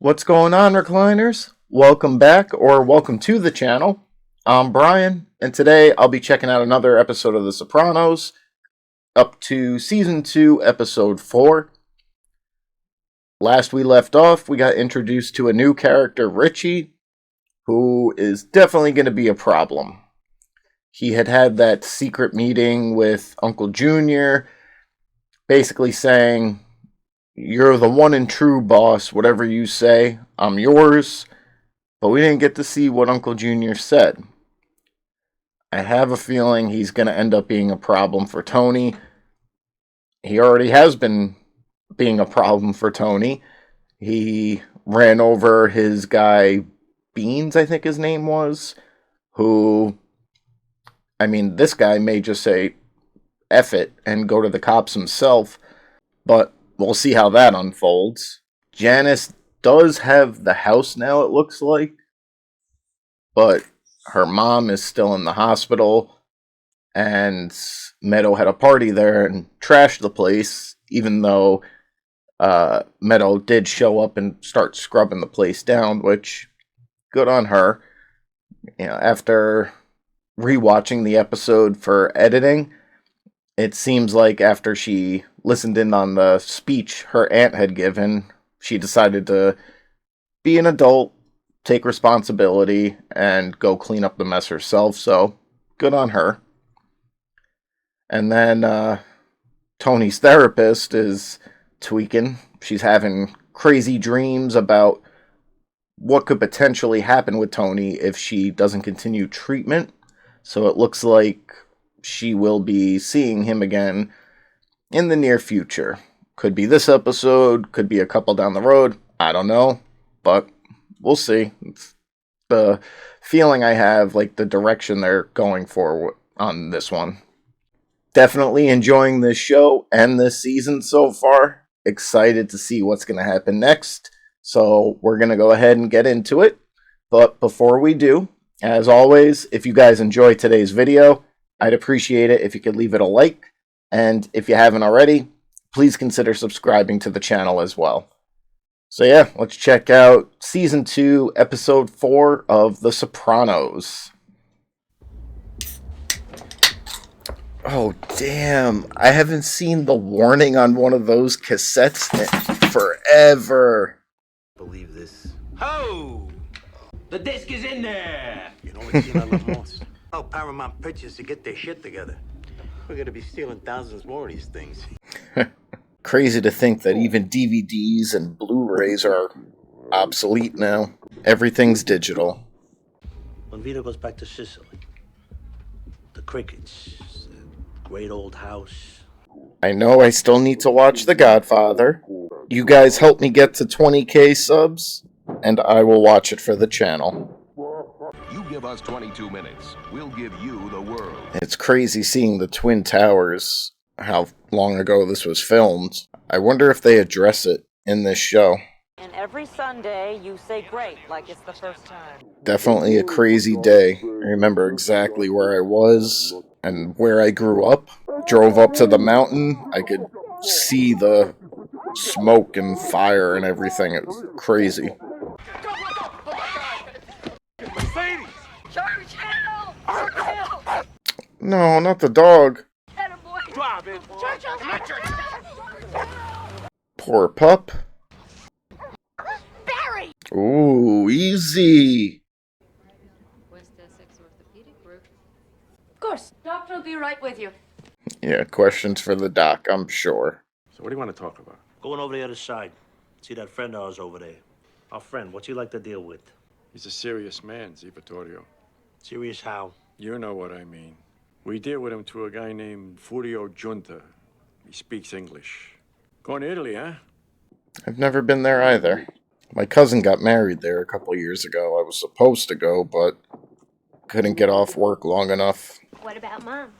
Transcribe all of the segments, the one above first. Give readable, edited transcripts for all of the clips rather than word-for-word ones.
What's going on, recliners? Welcome back, or welcome to the channel. I'm Brian, and today I'll be checking out another episode of The Sopranos, up to Season 2, Episode 4. Last we left off, we got introduced to a new character, Richie, who is definitely going to be a problem. He had that secret meeting with Uncle Junior, basically saying, "You're the one and true boss, whatever you say, I'm yours." But we didn't get to see what Uncle Junior said. I have a feeling he's going to end up being a problem for Tony. He already has been being a problem for Tony. He ran over his guy, Beans, I think his name was, who, this guy may just say, F it, and go to the cops himself, but we'll see how that unfolds. Janice does have the house now, it looks like, but her mom is still in the hospital, and Meadow had a party there and trashed the place, even though Meadow did show up and start scrubbing the place down, which, good on her. After rewatching the episode for editing, it seems like after she listened in on the speech her aunt had given, she decided to be an adult, take responsibility, and go clean up the mess herself, so good on her. And then Tony's therapist is tweaking. She's having crazy dreams about what could potentially happen with Tony if she doesn't continue treatment, so it looks like she will be seeing him again in the near future. Could be this episode, could be a couple down the road, I don't know, but we'll see. It's the feeling I have, like the direction they're going for on this one. Definitely enjoying this show and this season so far. Excited to see what's going to happen next, so we're going to go ahead and get into it. But before we do, as always, if you guys enjoyed today's video, I'd appreciate it if you could leave it a like, and if you haven't already, please consider subscribing to the channel as well. So yeah, let's check out Season 2, Episode 4 of The Sopranos. Oh, damn. I haven't seen the warning on one of those cassettes in forever. Believe this. Ho! The disc is in there! You know what you love most? Oh, Paramount Pictures to get their shit together. We're gonna be stealing thousands more of these things. Crazy to think that even DVDs and Blu-rays are obsolete now. Everything's digital. When Vito goes back to Sicily, the crickets, the great old house. I know I still need to watch The Godfather. You guys help me get to 20k subs, and I will watch it for the channel. You give us 22 minutes, we'll give you the world. It's crazy seeing the Twin Towers, how long ago this was filmed. I wonder if they address it in this show. And every Sunday, you say great, like it's the first time. Definitely a crazy day. I remember exactly where I was and where I grew up. Drove up to the mountain. I could see the smoke and fire and everything. It was crazy. No, not the dog. Poor pup. Barry! Ooh, easy. Of course, doctor will be right with you. Yeah, questions for the doc, I'm sure. So what do you want to talk about? Going over the other side. See that friend of ours over there. Our friend, what's he like to deal with? He's a serious man, Vittorio. Serious how? You know what I mean. We deal with him through a guy named Furio Giunta. He speaks English. Going to Italy, huh? I've never been there either. My cousin got married there a couple years ago. I was supposed to go, but couldn't get off work long enough. What about Mom?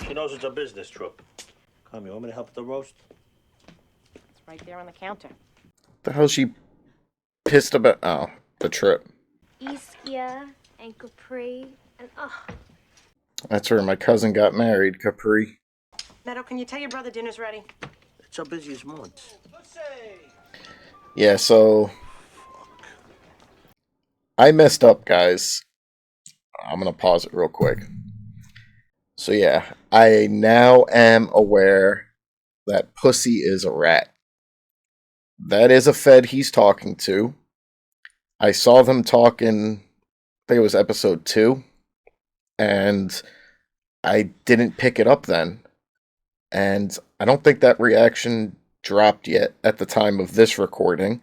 She knows it's a business trip. Come, you want me to help with the roast? It's right there on the counter. The hell she pissed about? Oh, the trip. Ischia and Capri and That's where my cousin got married, Capri. Meadow, can you tell your brother dinner's ready? It's our busiest month. Yeah, so I messed up, guys. I'm going to pause it real quick. So yeah, I now am aware that Pussy is a rat. That is a Fed he's talking to. I saw them talking, I think it was episode 2, and I didn't pick it up then. And I don't think that reaction dropped yet at the time of this recording.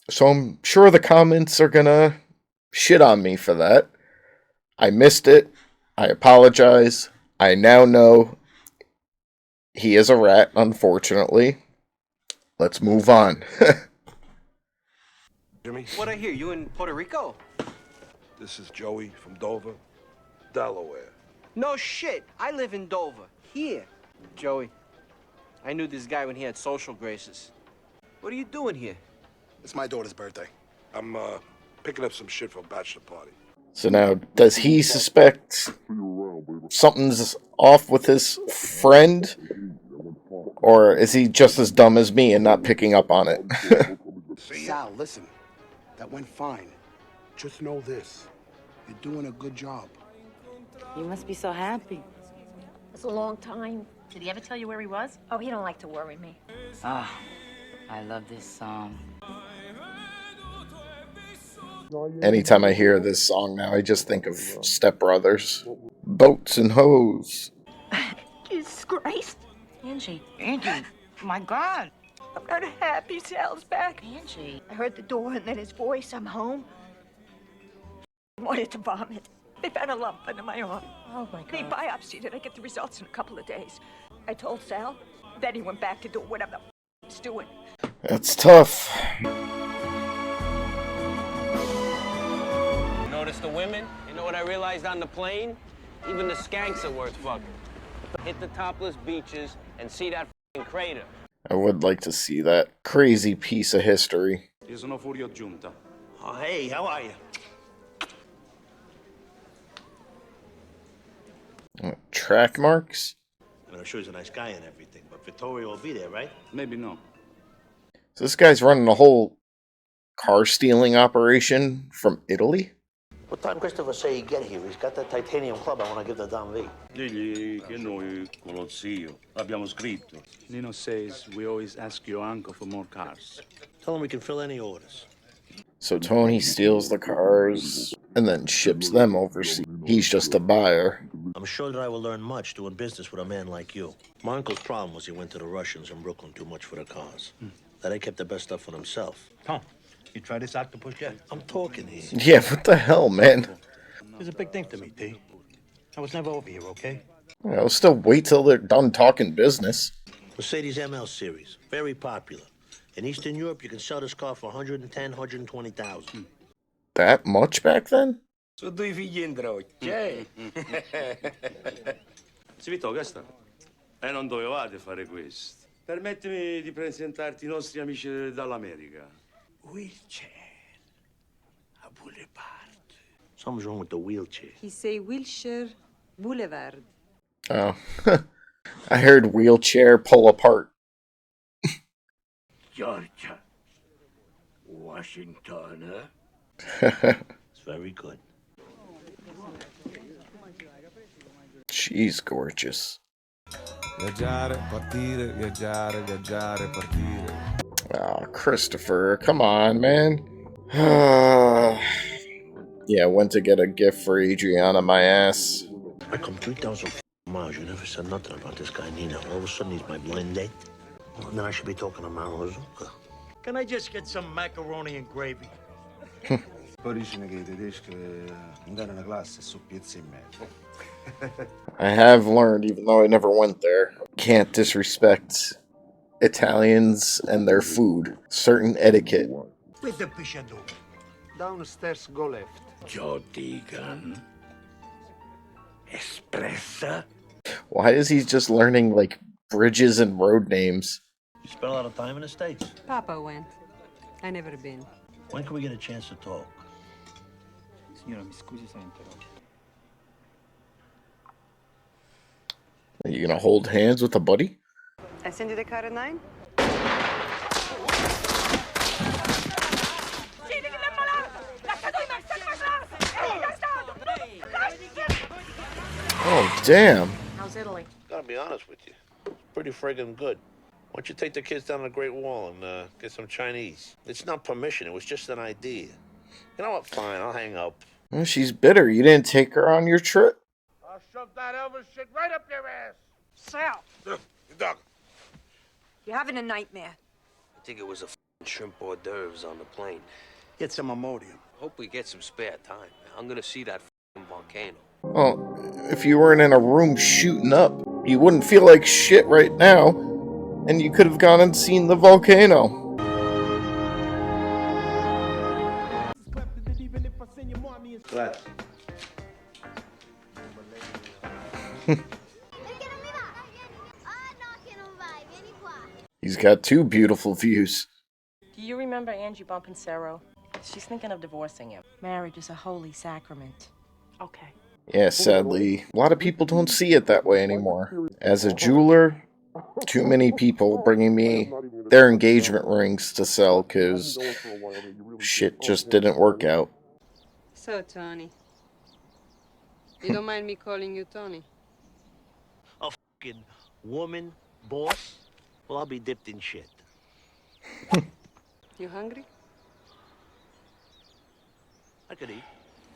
So I'm sure the comments are gonna shit on me for that. I missed it. I apologize. I now know he is a rat, unfortunately. Let's move on. Jimmy, What I hear, you in Puerto Rico? this is Joey from Dover, Delaware. No shit. I live in Dover. Here. Joey, I knew this guy when he had social graces. What are you doing here? It's my daughter's birthday. I'm picking up some shit for a bachelor party. So now, does he suspect something's off with his friend? Or is he just as dumb as me and not picking up on it? Sal, listen. That went fine. Just know this. You're doing a good job. You must be so happy. It's a long time. Did he ever tell you where he was? Oh, he don't like to worry me. Ah, I love this song. Anytime I hear this song now, I just think of Step Brothers. Boats and hoes. Disgrace. Angie, my God. I'm not happy Sal's back. Angie. I heard the door and then his voice. I'm home. I wanted to vomit. They found a lump under my arm. Oh, my They God. biopsied it. I get the results in a couple of days. I told Sal. Then he went back to do whatever the he's doing. That's tough. Notice the women? You know what I realized on the plane? Even the skanks are worth fucking. Hit the topless beaches and see that fucking crater. I would like to see that crazy piece of history. Io sono Furio Giunta. Oh, hey, how are you? Track marks? I mean, I'm sure he's a nice guy and everything, but Vittorio will be there, right? Maybe no. So this guy's running a whole car stealing operation from Italy? What time Christopher say he get here? He's got that titanium club I want to give to Don V. Digli che noi con lo zio abbiamo scritto. Nino says we always ask your uncle for more cars. Tell him we can fill any orders. So Tony steals the cars and then ships them overseas. He's just a buyer. I'm sure that I will learn much doing business with a man like you. My uncle's problem was he went to the Russians in Brooklyn too much for the cars. That he kept the best stuff for himself. Tom, you tried this octopus yet? I'm talking here. Yeah, what the hell, man? It's a big thing to me, T. I was never over here, okay? I'll still wait till they're done talking business. Mercedes ML series, very popular. In Eastern Europe, you can sell this car for 110, 120,000. That much back then? So due figli in drocce. Si Vito, che sta? Non dovevate fare questo. Permettimi di presentarti i nostri amici dall'America. Wheelchair. A boulevard. Something's wrong with the wheelchair. He say Wilshire Boulevard. Oh. I heard wheelchair pull apart. Georgia. Washington, It's very good. She's gorgeous. Viaggiare, partire, viaggiare, viaggiare, partire. Oh, Christopher, come on, man. Yeah, went to get a gift for Adriana, my ass. I come 3,000 miles. You never said nothing about this guy, Nina. All of a sudden, he's my blind date. Well, then I should be talking to Marozuka. Can I just get some macaroni and gravy? Poi dicono che i tedeschi andare in classe su pizza in mezzo. I have learned, even though I never went there, can't disrespect Italians and their food. Certain etiquette. With the pisciador. Downstairs, go left. Joe Deegan. Espressa. Why is he just learning, like, bridges and road names? You spent a lot of time in the States. Papa went. I never been. When can we get a chance to talk? Signora, mi scusi se interrompo. Are you gonna hold hands with a buddy? I send you the car at 9? Damn. How's Italy? Gotta be honest with you. It's pretty friggin' good. Why don't you take the kids down to the Great Wall and get some Chinese? It's not permission, it was just an idea. You know what? Fine, I'll hang up. Well, she's bitter. You didn't take her on your trip. I'll shove that Elvis shit right up your ass. Sal, You dog. you're having a nightmare. I think it was a shrimp hors d'oeuvres on the plane. Get some Imodium. Hope we get some spare time. I'm gonna see that volcano. Well, if you weren't in a room shooting up, you wouldn't feel like shit right now, and you could have gone and seen the volcano. Glad. He's got two beautiful views. Do you remember Angie Bompancero? She's thinking of divorcing him. Marriage is a holy sacrament. Okay. Yeah, sadly, a lot of people don't see it that way anymore. As a jeweler, too many people bringing me their engagement rings to sell because shit just didn't work out. So, Tony. You don't mind me calling you Tony? A fucking woman boss? Well, I'll be dipped in shit. You hungry? I could eat.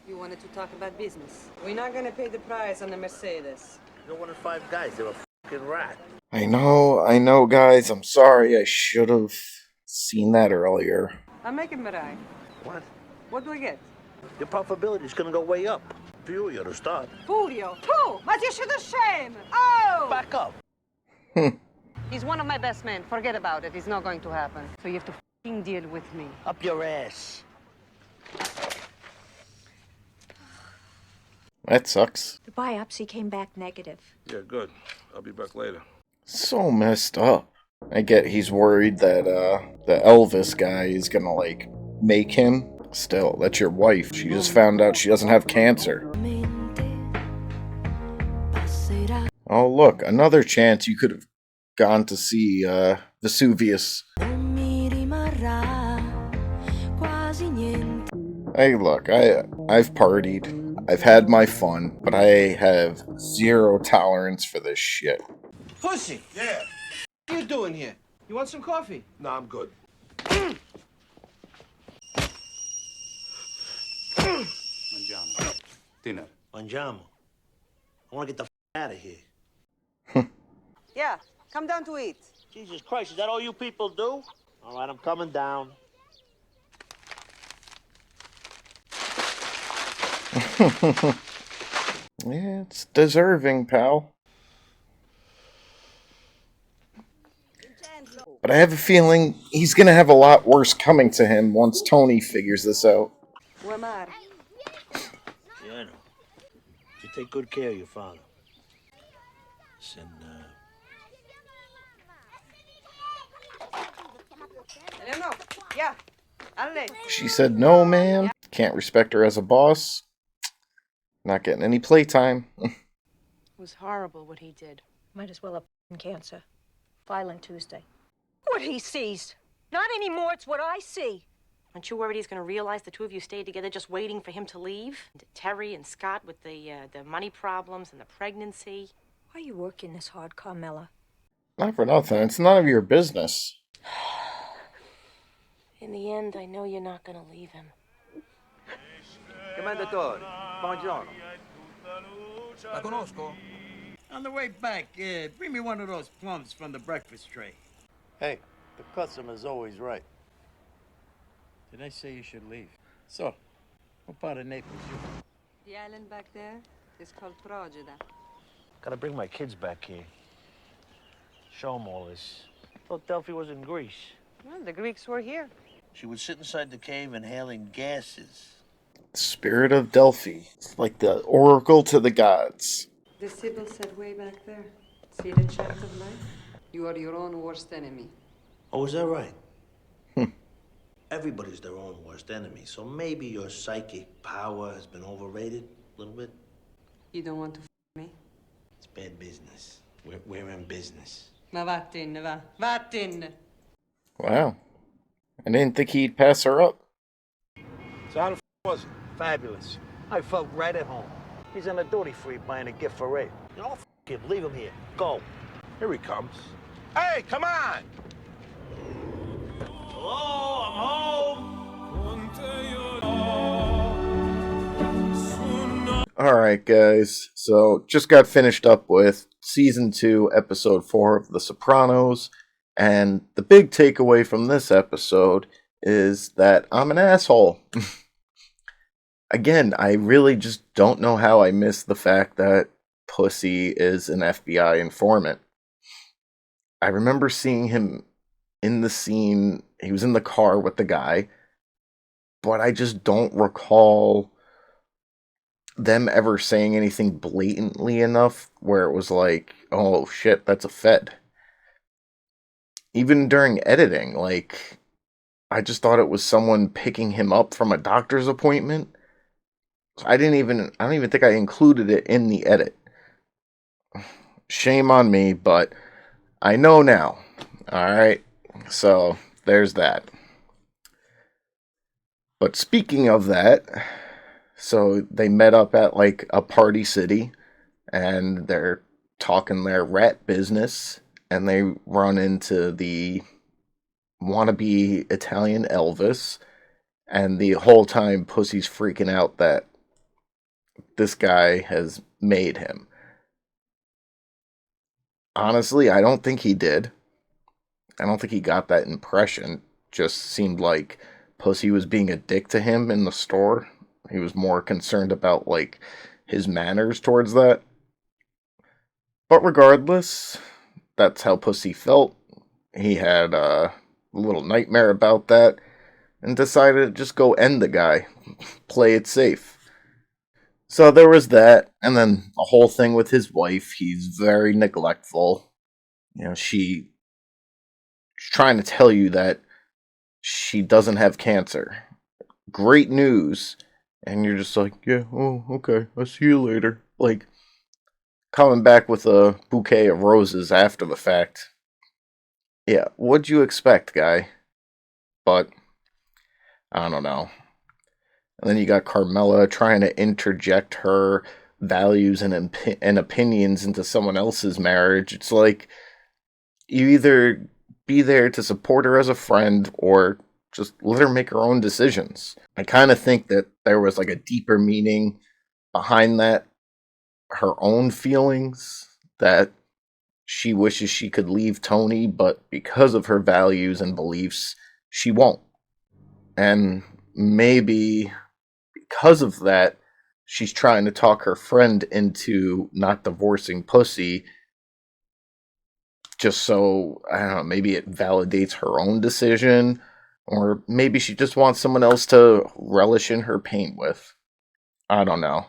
You wanted to talk about business. We're not gonna pay the price on the Mercedes. You're one of 5 guys. They're a fucking rat. I know, guys. I'm sorry. I should have seen that earlier. I'm making Mirai. What? What do I get? Your profitability is gonna go way up. For you to start. Julio. Who? But you should have shame. Oh! Back up. He's one of my best men. Forget about it. It's not going to happen. So you have to f***ing deal with me. Up your ass. That sucks. The biopsy came back negative. Yeah, good. I'll be back later. So messed up. I get he's worried that the Elvis guy is gonna like make him. Still, that's your wife. She just found out she doesn't have cancer. Oh look, another chance you could have gone to see Vesuvius. Hey look, I've partied. I've had my fun, but I have zero tolerance for this shit. Pussy! Yeah. What are you doing here? You want some coffee? No, I'm good. Mangiamo. Dinner. Mangiamo. I want to get the out of here. Yeah, come down to eat. Jesus Christ, is that all you people do? All right, I'm coming down. Yeah, it's deserving, pal. But I have a feeling he's gonna have a lot worse coming to him once Tony figures this out. Wemar. Yeah, I know. You take good care of your father. Listen, Eleanor. Yeah. Ale. She said no, man. Can't respect her as a boss. Not getting any playtime. It was horrible what he did. Might as well have cancer. Filing Tuesday. What he sees. Not anymore, it's what I see. Aren't you worried he's going to realize the two of you stayed together just waiting for him to leave? And Terry and Scott with the money problems and the pregnancy. Why are you working this hard, Carmela? Not for nothing. It's none of your business. In the end, I know you're not going to leave him. Commendatori. Buongiorno. La conosco. On the way back, bring me one of those plums from the breakfast tray. hey, the customer's always right. Did I say you should leave? So, what part of Naples you from? The island back there is called Progeda. Gotta bring my kids back here. Show them all this. Thought Delphi was in Greece. Well, the Greeks were here. She would sit inside the cave inhaling gases. Spirit of Delphi. It's like the oracle to the gods. The Sibyl said way back there. See the chant of life? You are your own worst enemy. Oh, is that right? Everybody's their own worst enemy, so maybe your psychic power has been overrated a little bit. You don't want to me? It's bad business. We're in business. Ma vattene, va. Vattene. Wow. I didn't think he'd pass her up. So how the was it? Fabulous. I felt right at home. He's in a duty-free buying a gift for Ray. You know, f him. Leave him here. Go. Here he comes. Hey, come on! Hello, I'm home. Alright, guys. So, just got finished up with Season 2, Episode 4 of The Sopranos. And the big takeaway from this episode is that I'm an asshole. Again, I really just don't know how I missed the fact that Pussy is an FBI informant. I remember seeing him in the scene. He was in the car with the guy. But I just don't recall them ever saying anything blatantly enough where it was like, oh shit, that's a Fed. Even during editing, like, I just thought it was someone picking him up from a doctor's appointment. I don't even think I included it in the edit. Shame on me, but I know now. Alright, so there's that. But speaking of that, so they met up at like a party city and they're talking their rat business and they run into the wannabe Italian Elvis, and the whole time Pussy's freaking out that this guy has made him. Honestly, I don't think he did. I don't think he got that impression. Just seemed like Pussy was being a dick to him in the store. He was more concerned about, like, his manners towards that. But regardless, that's how Pussy felt. He had a little nightmare about that and decided to just go end the guy. Play it safe. So there was that, and then the whole thing with his wife. He's very neglectful. You know, she's trying to tell you that she doesn't have cancer. Great news. And you're just like, yeah, oh, okay, I'll see you later. Like, coming back with a bouquet of roses after the fact. Yeah, what'd you expect, guy? But, I don't know. And then you got Carmela trying to interject her values and opinions into someone else's marriage. It's like, you either be there to support her as a friend or just let her make her own decisions. I kind of think that there was like a deeper meaning behind that. Her own feelings that she wishes she could leave Tony, but because of her values and beliefs, she won't. And maybe because of that, she's trying to talk her friend into not divorcing Pussy just so, I don't know, maybe it validates her own decision. Or maybe she just wants someone else to relish in her pain with. I don't know.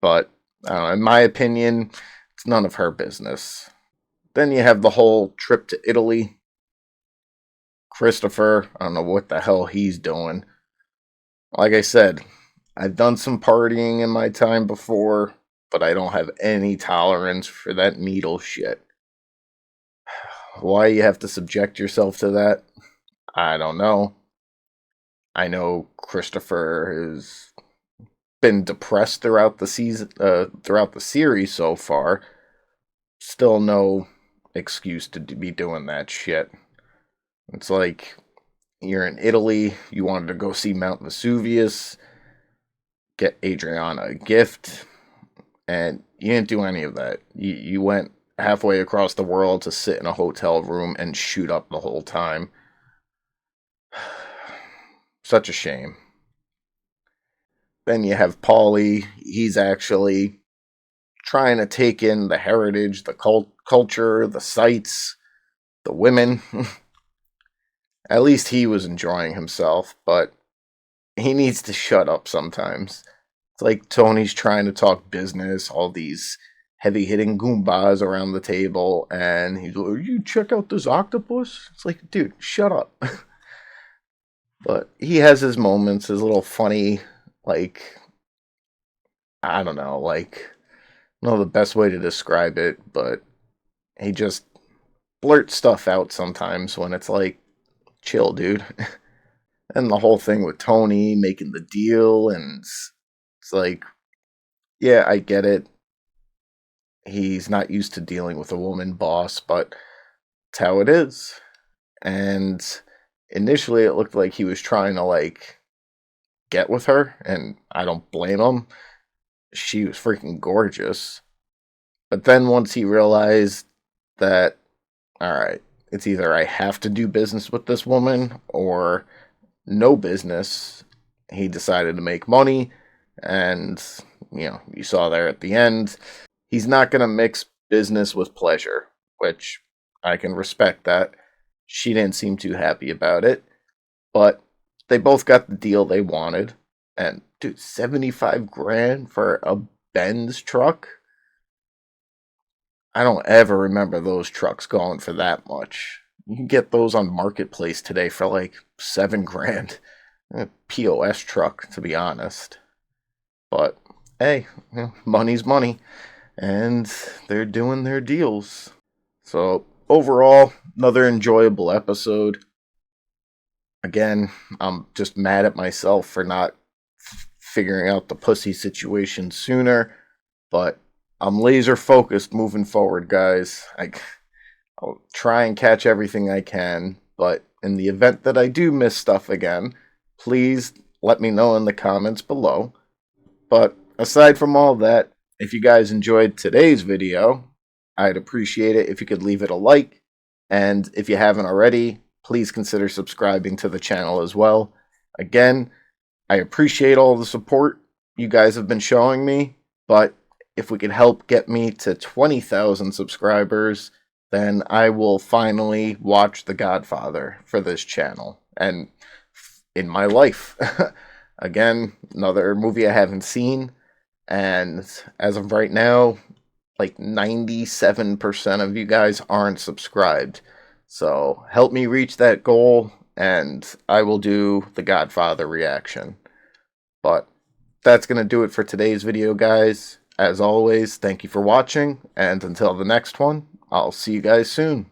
But, in my opinion, it's none of her business. Then you have the whole trip to Italy. Christopher, I don't know what the hell he's doing. Like I said, I've done some partying in my time before, but I don't have any tolerance for that needle shit. Why you have to subject yourself to that? I don't know. I know Christopher has been depressed throughout the season, throughout the series so far. Still no excuse to be doing that shit. It's like, you're in Italy, you wanted to go see Mount Vesuvius, get Adriana a gift, and you didn't do any of that. You went halfway across the world to sit in a hotel room and shoot up the whole time. Such a shame. Then you have Paulie. He's actually trying to take in the heritage, the culture, the sights, the women. At least he was enjoying himself, but he needs to shut up sometimes. It's like Tony's trying to talk business, all these heavy-hitting Goombas around the table, and he's like, you check out this octopus? It's like, dude, shut up. But he has his moments, his little funny, like, I don't know, like, I don't know the best way to describe it, but he just blurts stuff out sometimes when it's like, chill, dude. And the whole thing with Tony making the deal, and it's like, yeah, I get it. He's not used to dealing with a woman boss, but it's how it is. And initially it looked like he was trying to like get with her, and I don't blame him. She was freaking gorgeous. But then once he realized that, alright, it's either I have to do business with this woman or no business, he decided to make money. And, you saw there at the end, he's not going to mix business with pleasure, which I can respect that. She didn't seem too happy about it, but they both got the deal they wanted. And dude, 75 grand for a Benz truck? I don't ever remember those trucks going for that much. You can get those on Marketplace today for like 7 grand. A POS truck, to be honest. But hey, money's money, and they're doing their deals. So overall, another enjoyable episode. Again, I'm just mad at myself for not figuring out the pussy situation sooner, but I'm laser focused moving forward, guys. I'll try and catch everything I can, but in the event that I do miss stuff again, please let me know in the comments below. But aside from all that, if you guys enjoyed today's video, I'd appreciate it if you could leave it a like, and if you haven't already, please consider subscribing to the channel as well. Again, I appreciate all the support you guys have been showing me, but if we could help get me to 20,000 subscribers, then I will finally watch The Godfather for this channel and in my life. Again, another movie I haven't seen, and as of right now, like 97% of you guys aren't subscribed. So help me reach that goal, and I will do the Godfather reaction. But that's going to do it for today's video, guys. As always, thank you for watching, and until the next one, I'll see you guys soon.